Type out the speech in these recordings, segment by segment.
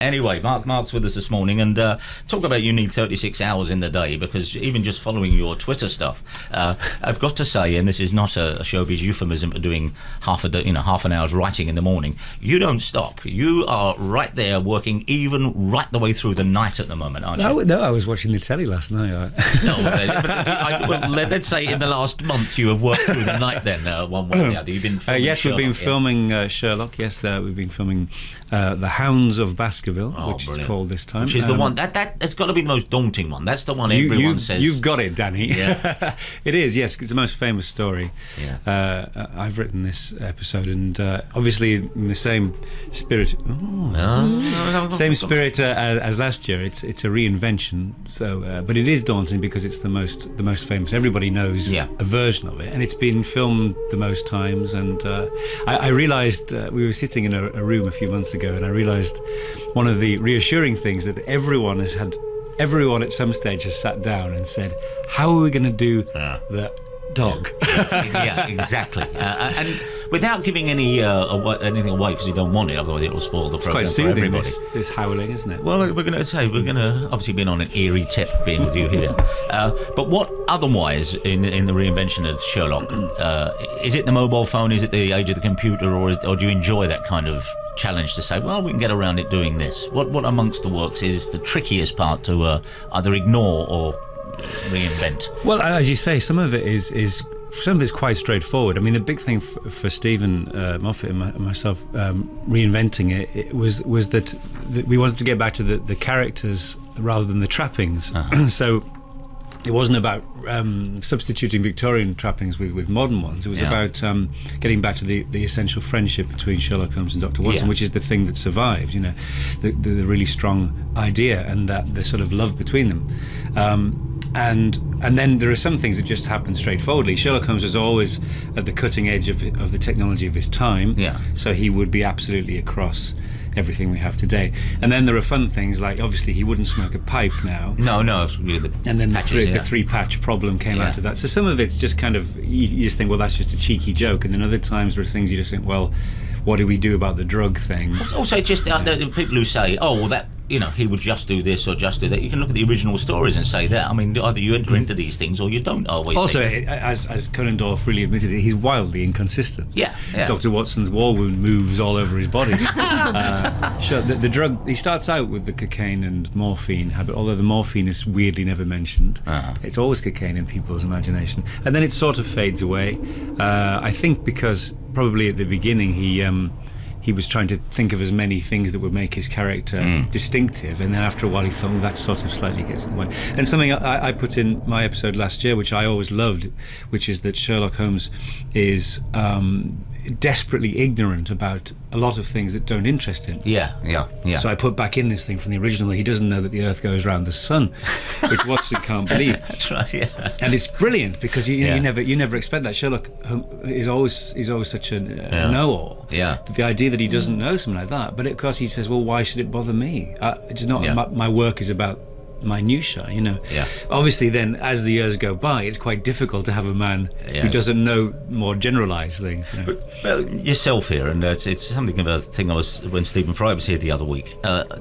Anyway, Mark's with us this morning, and talk about you need 36 hours in the day, because even just following your Twitter stuff, I've got to say, and this is not a showbiz euphemism for doing half an hour's writing in the morning, you don't stop. You are right there working even right the way through the night at the moment, aren't you? No, I was watching the telly last night. Let's say in the last month you have worked through the night then, one way or the other. You've been filming yes, Sherlock, we've been filming Sherlock. Yes, we've been filming The Hounds of Baskerville, which brilliant. is called this time. Which is the one, that's got to be the most daunting one. That's the one everyone says. You've got it, Danny. Yeah. It is, yes. It's the most famous story. Yeah. I've written this episode, and obviously in the same spirit. Same spirit as last year. It's a reinvention. So, but it is daunting because it's the most famous. Everybody knows a version of it, and it's been filmed the most times. And I realised we were sitting in a room a few months ago, and I realised one of the reassuring things that everyone at some stage has sat down and said, how are we going to do the dog? Yeah, exactly. And without giving anything away, because you don't want it, otherwise it will spoil the program for everybody. This howling, isn't it? Well, we're going to obviously been on an eerie tip being with you here. But what otherwise in the reinvention of Sherlock, is it the mobile phone? Is it the age of the computer, or do you enjoy that kind of challenge to say, well, we can get around it doing this? What amongst the works is the trickiest part to either ignore or reinvent? Well, as you say, some of it is quite straightforward. I mean, the big thing for Stephen Moffat and myself reinventing it was that we wanted to get back to the characters rather than the trappings. So it wasn't about substituting Victorian trappings with modern ones. It was about getting back to the essential friendship between Sherlock Holmes and Dr. Watson, which is the thing that survived, the really strong idea and that the sort of love between them. And then there are some things that just happen straightforwardly. Sherlock Holmes was always at the cutting edge of the technology of his time, so he would be absolutely across everything we have today. And then there are fun things like, obviously, he wouldn't smoke a pipe now. No. And then the three-patch problem came out of that. So some of it's just kind of, you just think, well, that's just a cheeky joke. And then other times there are things you just think, well, what do we do about the drug thing? Also, just the people who say, oh, well, that, he would just do this or just do that. You can look at the original stories and say that. I mean, either you enter into these things or you don't always. Also, as Conan Doyle freely admitted, he's wildly inconsistent. Yeah. Dr. Watson's war wound moves all over his body. Sure, the drug, he starts out with the cocaine and morphine habit, although the morphine is weirdly never mentioned. It's always cocaine in people's imagination. And then it sort of fades away. I think because probably at the beginning he was trying to think of as many things that would make his character distinctive, and then after a while he thought, well, that sort of slightly gets in the way. And something I put in my episode last year, which I always loved, which is that Sherlock Holmes is desperately ignorant about a lot of things that don't interest him. Yeah. So I put back in this thing from the original, he doesn't know that the Earth goes around the sun, which Watson can't believe. That's right, yeah. And it's brilliant because you never expect that. Sherlock is always such a know-all. Yeah. The idea that he doesn't know something like that, but of course he says, well, why should it bother me? It's not. My work is about minutiae, Obviously then, as the years go by, it's quite difficult to have a man who doesn't know more generalised things. Well, yourself here, and it's something of a thing when Stephen Fry was here the other week.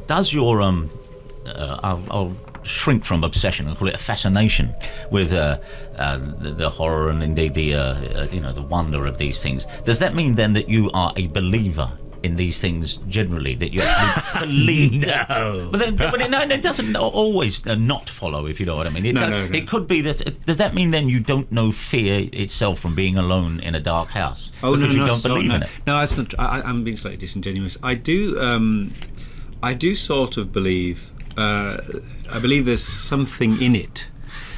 Does your I'll shrink from obsession and call it a fascination with the horror and indeed the wonder of these things? Does that mean then that you are a believer in these things generally, that you actually believe? No. But it doesn't always not follow, if you know what I mean. No. It could be that. Does that mean then you don't know fear itself from being alone in a dark house? Because you don't believe in it? No, that's not. I'm being slightly disingenuous. I do sort of believe. I believe there's something in it.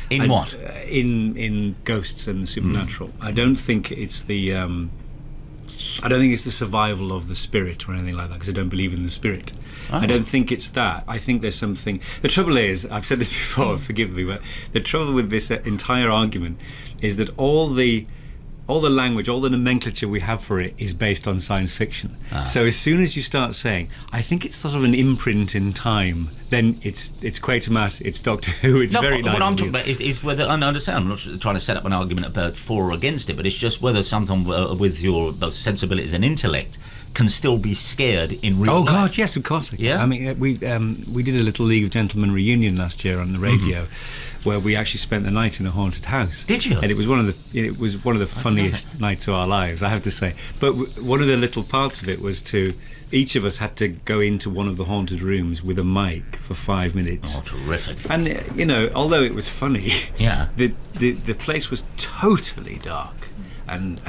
In what? In ghosts and the supernatural. I don't think it's the. I don't think it's the survival of the spirit or anything like that, because I don't believe in the spirit. I don't think it's that. I think there's something. The trouble is, I've said this before, forgive me, but the trouble with this entire argument is that all the language, all the nomenclature we have for it is based on science fiction. So as soon as you start saying, I think it's sort of an imprint in time, then it's Quatermass, it's Doctor Who, it's very nice. What I'm talking about is whether, I understand, I'm not trying to set up an argument about for or against it, but it's just whether something with your both sensibilities and intellect can still be scared in real life. Oh God, yes, of course. Yeah? I mean, we did a little League of Gentlemen reunion last year on the radio, where we actually spent the night in a haunted house. Did you? And it was one of the funniest nights of our lives, I have to say. But one of the little parts of it was each of us had to go into one of the haunted rooms with a mic for 5 minutes. Oh, terrific. And although it was funny, yeah, the place was totally dark. And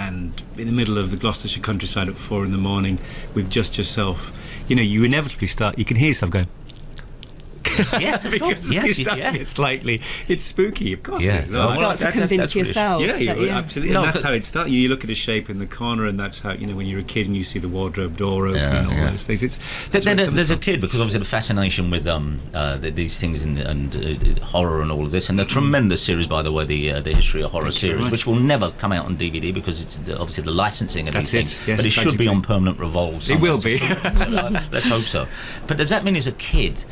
in the middle of the Gloucestershire countryside at 4 a.m. with just yourself, you inevitably start. You can hear yourself going. Yeah, because you start to get slightly. It's spooky, of course. Yeah, it is. No, start to convince yourself. Absolutely. No, and that's how it starts. You look at a shape in the corner, and that's how when you're a kid and you see the wardrobe door open and all those things. There's a kid, because obviously the fascination with these things and horror and all of this, and the tremendous series, by the way, the History of Horror series, which will never come out on DVD because it's obviously the licensing of these things. Yes, but it should be on permanent revolve. It will be. Let's hope so. But does that mean, as a kid,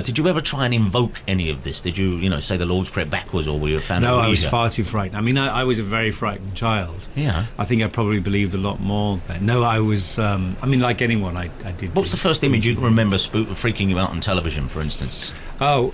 did you ever try and invoke any of this? Did you, say the Lord's Prayer backwards, or were you a fan of No, Ouija? I was far too frightened. I mean, I was a very frightened child. Yeah. I think I probably believed a lot more then. No, I was, like anyone, I did. What's the first image you can remember freaking you out on television, for instance? Oh,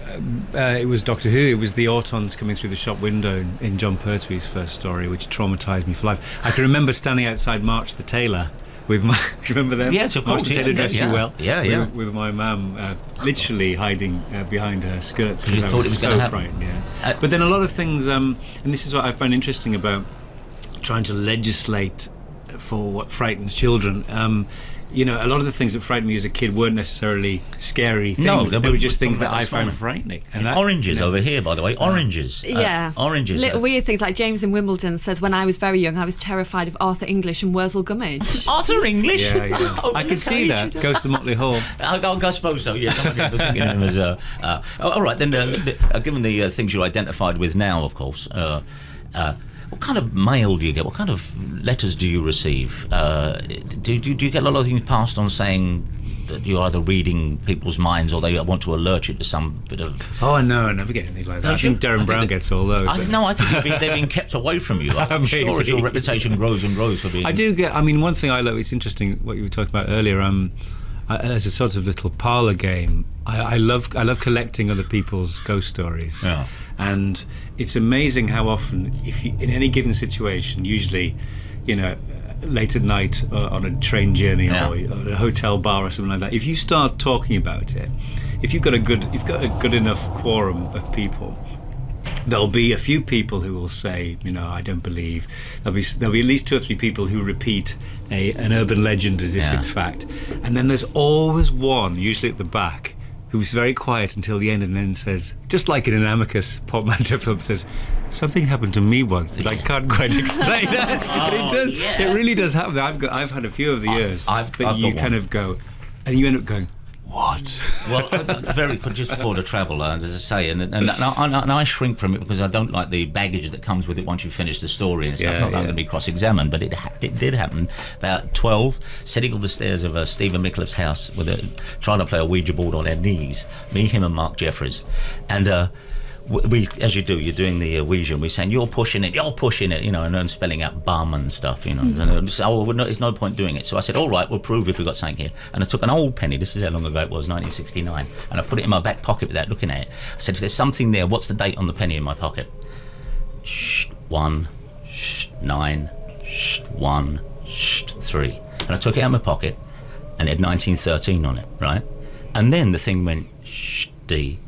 it was Doctor Who. It was the Autons coming through the shop window in John Pertwee's first story, which traumatised me for life. I can remember standing outside March the Tailor with my... remember them? Yes, of course. March the Tailor Dress You Well. Yeah. With my mum literally hiding behind her skirts You because I thought it was so gonna happen. frightened. Yeah. But then a lot of things, and this is what I find interesting about trying to legislate for what frightens children. A lot of the things that frightened me as a kid weren't necessarily scary things. No, they were just things that I found frightening. And oranges over here, by the way. Oranges. Yeah. Oranges. Little weird things, like James in Wimbledon saes, when I was very young, I was terrified of Arthur English and Wurzel Gummidge. Arthur English? Yeah. I can see that. Ghost of Motley Hall. I suppose so, yes. I'm thinking of him as... all right, then, given the things you're identified with now, of course... what kind of mail do you get? What kind of letters do you receive? Do you get a lot of things passed on saying that you're either reading people's minds or they want to alert you to some bit of... Oh, no, I never get anything like that. I think Darren Brown gets all those. I think they've been kept away from you. I'm sure as your reputation grows and grows for being... I do get... I mean, one thing I love, it's interesting what you were talking about earlier, as a sort of little parlour game, I love collecting other people's ghost stories. Yeah. And it's amazing how often, if you, in any given situation, usually, late at night on a train journey or a hotel bar or something like that, if you start talking about it, if you've got a good enough quorum of people, there'll be a few people who will say, I don't believe. There'll be at least 2 or 3 people who repeat an urban legend as if it's fact. And then there's always one, usually at the back, who's very quiet until the end and then says, just like in an Amicus portmanteau film, says, something happened to me once that I can't quite explain. But it does. It really does happen. I've had a few of the years that you kind of go, and you end up going, what? Well, very quick, just before the travel, as I say, and I shrink from it because I don't like the baggage that comes with it once you finish the story and stuff. Not that I'm going to be cross-examined, but it did happen. About 12, sitting on the stairs of Stephen Micklef's house trying to play a Ouija board on their knees, me, him and Mark Jeffries, and we, as you do, you're doing the Ouija, and we're saying, you're pushing it, and then spelling out bum and stuff, And there's no point doing it. So I said, all right, we'll prove if we've got something here. And I took an old penny, this is how long ago it was, 1969, and I put it in my back pocket without looking at it. I said, if there's something there, what's the date on the penny in my pocket? 1, 9, 1, 3. And I took it out of my pocket, and it had 1913 on it, right? And then the thing went, D,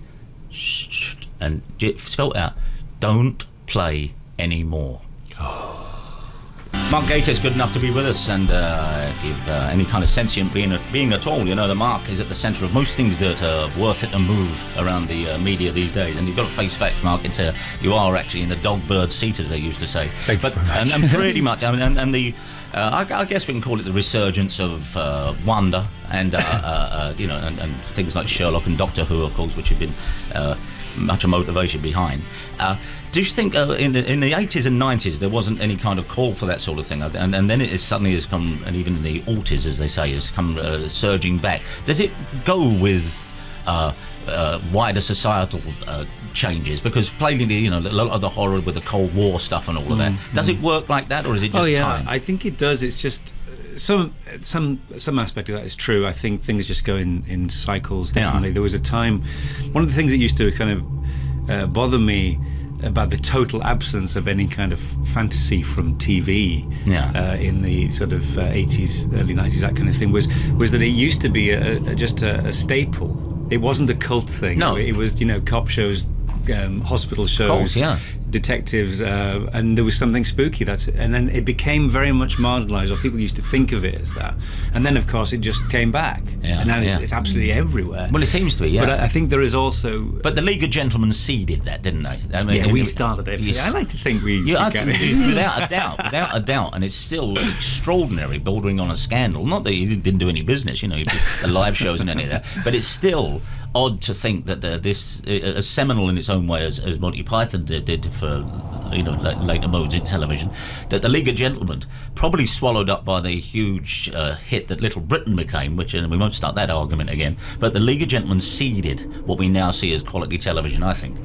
and it spelled out, don't play anymore. Mark Gatiss, good enough to be with us, and if you've any kind of sentient being at all, the Mark is at the centre of most things that are worth it and move around the media these days, and you've got to face facts, Mark. You are actually in the dog bird seat, as they used to say. Thank you very much. And pretty much, I guess we can call it the resurgence of wonder, and and things like Sherlock and Doctor Who, of course, which have been much a motivation behind. Do you think in the 80s and 90s there wasn't any kind of call for that sort of thing, and then it suddenly has come, and even the aughties, as they say, has come surging back? Does it go with wider societal changes? Because plainly, a lot of the horror with the Cold War stuff and all of that, does it work like that, or is it just time? I think it does. It's just some aspect of that is true. I think things just go in cycles. Definitely, there was a time. One of the things that used to kind of bother me about the total absence of any kind of fantasy from TV in the sort of 80s, early 90s, that kind of thing, was that it used to be just a staple. It wasn't a cult thing. No. It was, cop shows, hospital shows, detectives, and there was something spooky. And then it became very much marginalised, or people used to think of it as that. And then, of course, it just came back. And now it's absolutely everywhere. Well, it seems to be, But I think there is also... But the League of Gentlemen seeded that, didn't they? I mean, we started it. I like to think we... without a doubt. And it's still extraordinary, bordering on a scandal. Not that he didn't do any business, the live shows and any of that. But it's still odd to think that this, as seminal in its own way as Monty Python did for later modes in television, that the League of Gentlemen, probably swallowed up by the huge hit that Little Britain became, which, and we won't start that argument again, but the League of Gentlemen seeded what we now see as quality television, I think.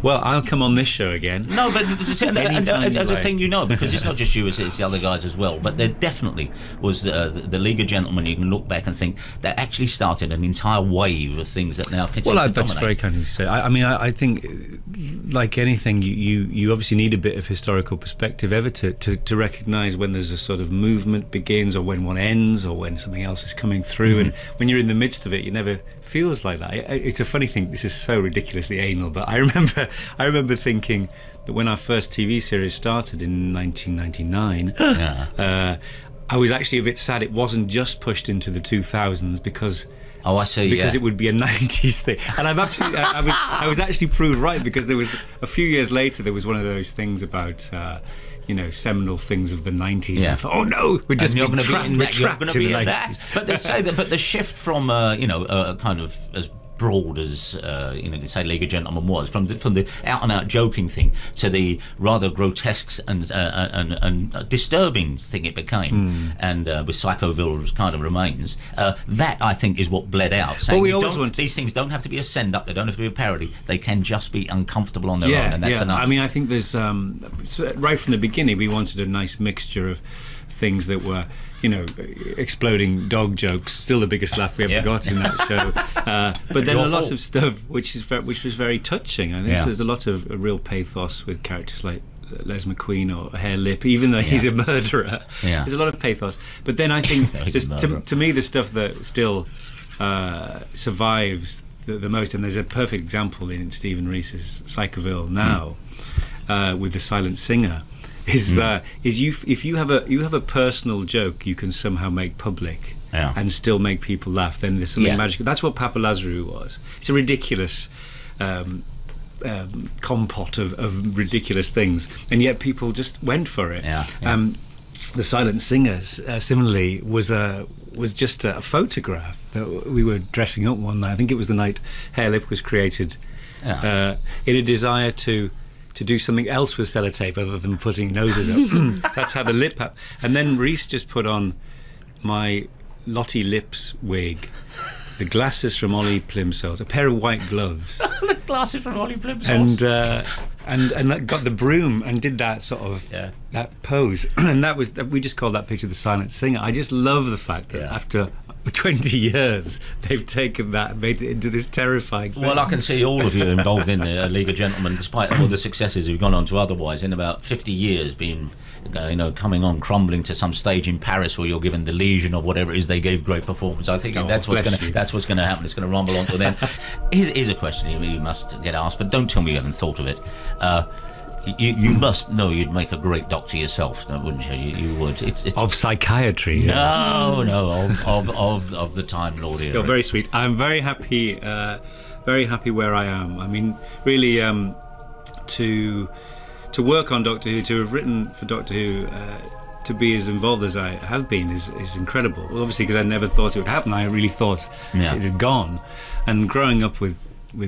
Well, I'll come on this show again. No, but as a thing, because it's not just you, it's the other guys as well. But there definitely was the League of Gentlemen. You can look back and think that actually started an entire wave of things that now continue to that's dominate. very kind of you to say. I think, like anything, you obviously need a bit of historical perspective ever to recognise when there's a sort of movement begins, or when one ends, or when something else is coming through. And when you're in the midst of it, you never feels like that. It's a funny thing. This is so ridiculously anal, but I remember thinking that when our first TV series started in 1999, I was actually a bit sad it wasn't just pushed into the 2000s because. Oh, I see. Because it would be a 90s thing, and I was actually proved right, because there was a few years later there was one of those things about. Seminal things of the 90s. And I thought, oh no, we're just being trapped in the 90s. But they say that, but the shift from kind of as broad as say League of Gentlemen was, from the out and out joking thing to the rather grotesque and disturbing thing it became, and with Psychoville kind of remains. That I think is what bled out. Saying these things don't have to be a send up, they don't have to be a parody. They can just be uncomfortable on their own, and that's enough. I mean, I think there's right from the beginning we wanted a nice mixture of things that were, exploding dog jokes, still the biggest laugh we ever got in that show. But then a lot of stuff which was very touching. I think there's a lot of real pathos with characters like Les McQueen or Hare Lip, even though he's a murderer. There's a lot of pathos. But then I think, to me, the stuff that still survives the most, and there's a perfect example in Stephen Reese's Psychoville now, with The Silent Singer, is if you have a personal joke you can somehow make public and still make people laugh, then there's something magical. That's what Papa Lazarou was. It's a ridiculous compot of ridiculous things, and yet people just went for it. The Silent Singer, similarly, was just a photograph that we were dressing up one night. I think it was the night Hare Lip was created, in a desire to do something else with sellotape other than putting noses up. That's how the lip happened. And then Reese just put on my Lottie Lips wig, the glasses from Ollie Plimsolls, a pair of white gloves. The glasses from Ollie Plimsolls. And got the broom and did that sort of that pose. And we just called that picture The Silent Singer. I just love the fact that after 20 years they've taken that and made it into this terrifying thing. Well, I can see all of you involved in the League of Gentlemen, despite all the successes you've gone on to otherwise, in about 50 years being coming on, crumbling to some stage in Paris where you're given the Legion or whatever it is. They gave great performance. I think that's what's going to happen. It's going to rumble on to them. Here's a question you must get asked, but don't tell me you haven't thought of it. You must know you'd make a great doctor yourself, wouldn't you? You would. It's of psychiatry. No, of the Time Lord era. You're very sweet. I'm very happy where I am. I mean, really, to work on Doctor Who, to have written for Doctor Who, to be as involved as I have been is incredible. Well, obviously, because I never thought it would happen. I really thought it had gone. And growing up with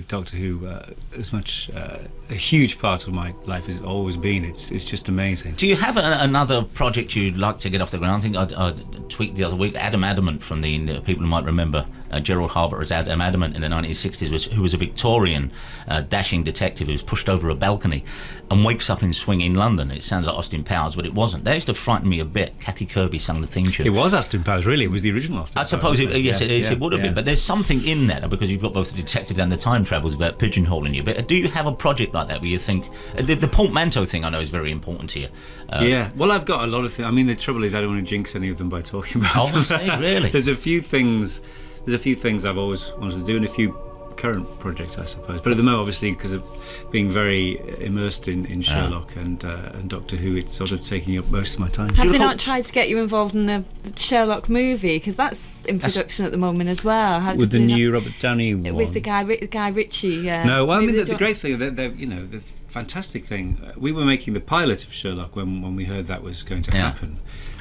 Doctor Who, as much a huge part of my life has always been. It's just amazing. Do you have another project you'd like to get off the ground? I think I tweeted the other week, Adam Adamant from the people who might remember Gerald Harbour as Adam Adamant in the 1960s, who was a Victorian dashing detective who was pushed over a balcony and wakes up in swinging London. It sounds like Austin Powers, but it wasn't. That used to frighten me a bit. Kathy Kirby sung the theme tune. It was Austin Powers, really. It was the original Austin Powers. I suppose, yes, it would have been. But there's something in that, because you've got both the detective and the time travels about pigeonholing you. But do you have a project like that where you think... The portmanteau thing, I know, is very important to you. Yeah, well, I've got a lot of things. I mean, the trouble is I don't want to jinx any of them by talking about them. I say, really? There's a few things I've always wanted to do, and a few current projects, I suppose. But at the moment, obviously, because of being very immersed in Sherlock and Doctor Who, it's sort of taking up most of my time. Have they not tried to get you involved in the Sherlock movie? Because that's in production at the moment as well. With the new Robert Downey one? With the Guy Ritchie. No, well, I mean, the great thing, the fantastic thing, we were making the pilot of Sherlock when we heard that was going to happen.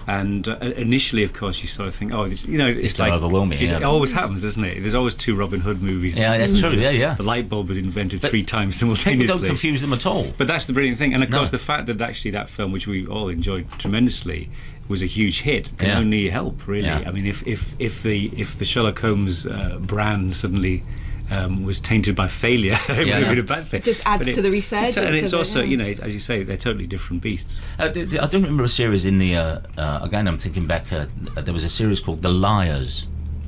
And initially, of course, you sort of think, it's like overwhelming. It always happens, doesn't it? There's always two Robin Hood movies. Yeah, that's true. Yeah. The light bulb was invented 3 times simultaneously. People don't confuse them at all. But that's the brilliant thing. And of course, the fact that actually that film, which we all enjoyed tremendously, was a huge hit, can only help, really. Yeah. I mean, if the Sherlock Holmes brand suddenly was tainted by failure, it would have been a bad thing. It just adds to the resurgence. And it's also, as you say, they're totally different beasts. I don't remember a series in the... again, I'm thinking back, there was a series called The Liars,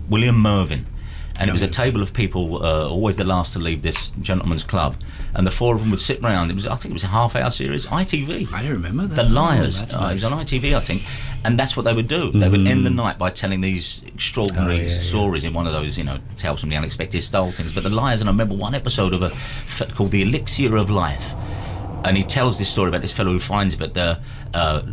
William Mervyn. And it was a table of people, always the last to leave this gentleman's club, and the 4 of them would sit round. I think it was a half-hour series, ITV. I don't remember that. The Liars. That's nice. It was on ITV, I think. And that's what they would do. They would end the night by telling these extraordinary stories in one of those, Tales from the Unexpected style things. But The Liars, and I remember one episode of called The Elixir of Life. And he tells this story about this fellow who finds it, but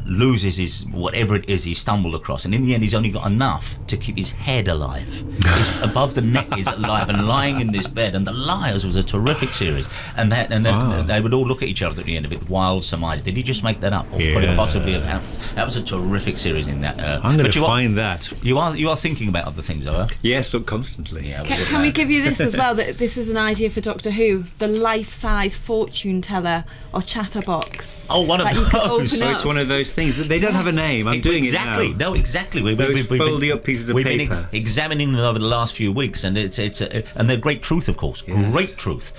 loses his whatever it is he stumbled across, and in the end he's only got enough to keep his head alive. He's above the neck is alive and lying in this bed. And The Liars was a terrific series, and then they would all look at each other at the end of it, wild surmise. Did he just make that up, or could it possibly have happened? That was a terrific series in that. I'm going to find that. You are thinking about other things, though. Yes, constantly. Yeah, can we give you this as well? That this is an idea for Doctor Who: the life-size fortune teller or chatterbox. Oh, one of those. So it's one of those things that they don't have a name. I'm doing exactly. it now. No, exactly. Those foldy up pieces of paper. We've been examining them over the last few weeks, and and they're great truth, of course. Yes. Great truth.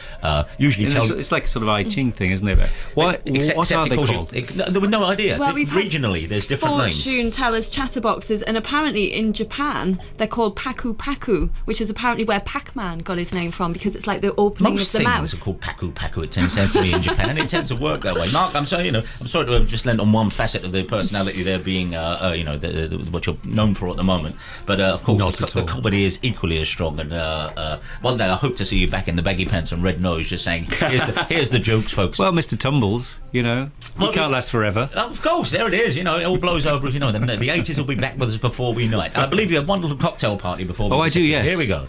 Usually, it's like a sort of I Ching thing, isn't it? What are they called? There was no idea. Well, Regionally, there's different names. Fortune tellers, chatterboxes, and apparently in Japan they're called paku paku, which is apparently where Pac-Man got his name from, because it's like the opening of the mouth. Most things are called paku paku. It tends to be in Japan, and it tends to work that way. Mark, I'm sorry to have just lent on one facet of the personality there being, what you're known for at the moment. But of course, the comedy is equally as strong. And one day I hope to see you back in the baggy pants and red nose, just saying, "Here's the jokes, folks." Well, Mr. Tumbles, he can't last forever. Of course, there it is. It all blows over. The 80s will be back with us before we know it. I believe you had one little cocktail party before. I do. Yes. Here we go.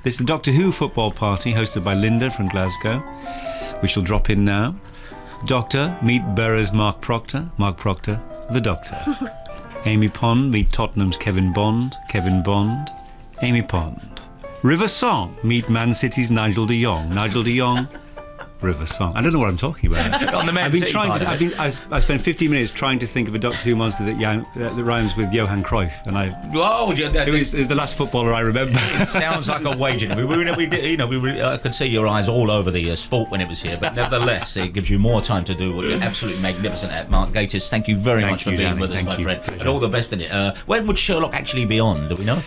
This is the Doctor Who football party hosted by Linda from Glasgow. We shall drop in now. Doctor, meet Burroughs' Mark Proctor, the Doctor. Amy Pond, meet Tottenham's Kevin Bond, Amy Pond. River Song, meet Man City's Nigel de Jong, River Song. I don't know what I'm talking about. On the Man City part. I spent 15 minutes trying to think of a Doctor Who monster that rhymes with Johan Cruyff, and it was the last footballer I remember. It sounds like a wager. I could see your eyes all over the sport when it was here, but nevertheless, it gives you more time to do what you're absolutely magnificent at. Mark Gatiss, thank you very much for being with us, my friend. And all the best in it. When would Sherlock actually be on? Do we know?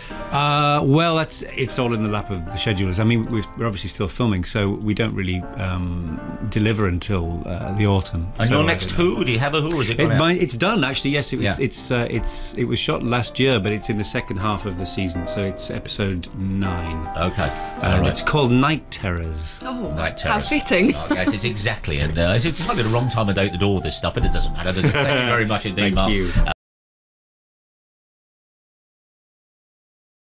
Well, it's all in the lap of the schedulers. I mean, we're obviously still filming, so we don't really deliver until the autumn. And your next Who? Do you have a Who, or is it gone out? It's done, actually. Yes, it was shot last year, but it's in the second half of the season, so it's episode 9. Okay, right. It's called Night Terrors. Oh, Night Terrors. How fitting! It's exactly, and it's probably the wrong time of day to do all this stuff, but it doesn't matter. Thank you very much indeed, Mark. Thank you.